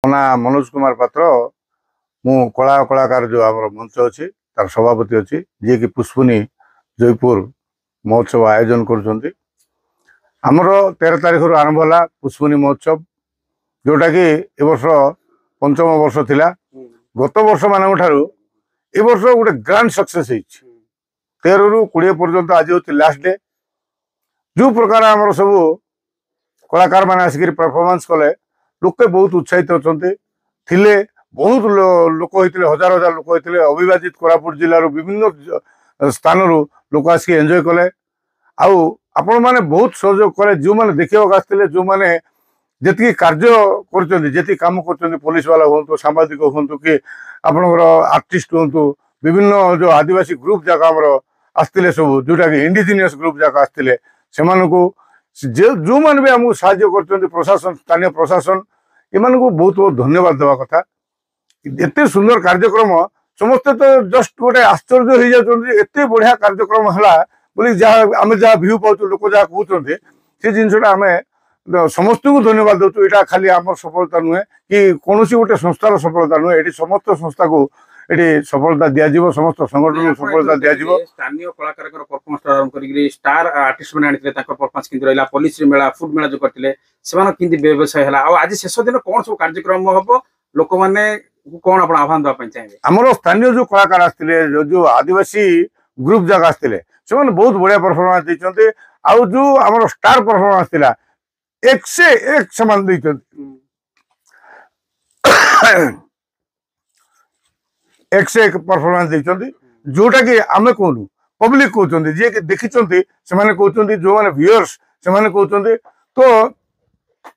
ମୋ ନାଁ मनोज कुमार पात्र मु कलाकार जो आम मंच अच्छी तार सभापति अच्छी जी कि पुष्पनी जयपुर महोत्सव आयोजन करुँच आमर 13 तारिख रु आरंभ है पुष्पनी महोत्सव जोटा कि ए वर्ष पंचम वर्ष थिला गत वर्ष मान ए वर्ष गोटे ग्रांड सक्सेस 13 रु 20 पर्यंत आज हूँ लास्ट डे जो प्रकार आमर सब कलाकार मैंने आसिक परफॉर्मेंस कले लोके बहुत उत्साहित अच्छा थिले बहुत लोक होते हजार हजार लोक होते अविभाजित कोरापुट जिलार विभिन्न स्थान लोक आसिक एंजॉय कले आपण मैंने बहुत सहयोग कले जो मैंने देखा आसते जो मैंने जी कार्य कर कम कर पुलिस वाला हूँ सांबादिक हूँ कि आपणकर आर्टिस्ट हूँ विभिन्न जो आदिवासी ग्रुप जाक आमर आसते सब जोटा कि इंडिजिनियस ग्रुप जाक आसते से जो मैंने भी आमको साहाय्य कर प्रशासन स्थानीय प्रशासन एमान को बहुत बहुत धन्यवाद देवा कथा एत सुंदर कार्यक्रम समस्ते तो जस्ट गोटे आश्चर्य हो जाते एत बढ़िया कार्यक्रम है बोली जहाँ आम जहाँ भ्यू पाचु लोक जहाँ कहते से जिनसा आम समस्त को धन्यवाद दौचु यहाँ खाली आम सफलता नुहे कि कौन गोटे संस्थार सफलता नुहे ये समस्त संस्था को ये सफलता दिज्व समस्त संगठन को सफलता दिज्व स्थानीय कलाकार परफॉर्मेंस आरंभ कर स्टार आर्टिस्ट मैंने आनी परफॉर्मेंस किंतु रहा पुलिस मेला फुड मेला जो करते से व्यवसाय है आज शेष दिन कौन सब कार्यक्रम हम लोक मैंने कौन आप आह्वान देवाई चाहिए आमर स्थानीय जो कलाकार आसते जो आदिवासी ग्रुप जाक आसते से बहुत बढ़िया परफॉर्मेंस देते आउ जो आमर स्टार परफॉर्मेंस थिला एक से एक समान देते एक से एक परफॉर्मेंस देते जोटा कि आम कहूँ पब्लिक कहते जी कि देखी से कहते जो मैंने व्यूअर्स से कहते तो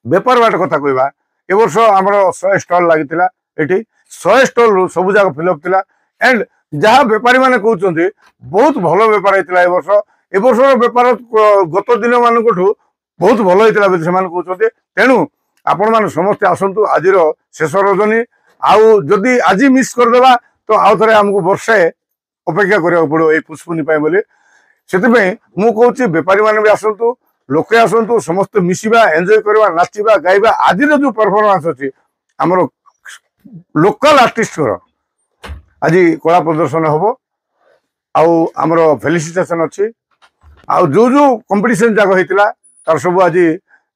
बेपार बाट कथा कहवा ए वर्ष आमर 100 स्टल लगी ये 100 स्टल सब जाक फिलअप थिला एंड जहाँ बेपारी मैंने कहते बहुत भल बेपार होता ए वर्ष बेपार गत दिन मान बहुत भल होता कहते तेणु आपण मैंने समस्ते आसतु आज शेष रजनी आउ जदि आज मिस करदेवा तो आउ थे आमको वर्षे अपेक्षा करा पड़ो ये पुष्पनी बोली से मुझे बेपारी मैंने भी आसतु लोके आसतु समस्त मिसवा एंजॉय करवा नाचिबा गाइबा आज जो परफॉर्मेंस अच्छी आमर लोकल आर्टिस्ट आज कला प्रदर्शन हम आमर फेलिसिटेशन अच्छी आउ जो कंपटीशन जाक होता तार सब आज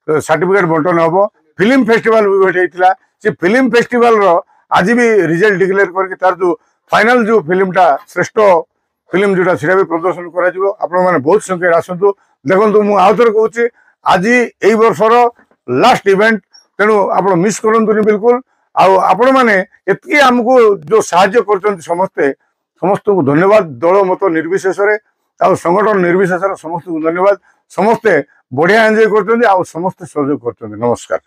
सर्टिफिकेट बंटन हम फिल्म फेस्टिवल भी होता से फिल्म फेस्टिवल आज भी रिजल्ट डिक्लेयर करके तार जो फाइनल जो फिल्मटा श्रेष्ठ फिल्म जोटा से भी प्रदर्शन कर बहुत संख्या आसतु देखो मुझे आउ थे कहूँ आज यही वर्षर लास्ट इवेंट तेणु आप मिस करूँ बिल्कुल आपण मैंने एति आमको जो साहाय्य कर समस्ते समस्त को धन्यवाद दल मत निर्विशेष संगठन निर्विशेष समस्त को धन्यवाद समस्ते बढ़िया एंजॉय कर समस्ते सहयोग कर नमस्कार।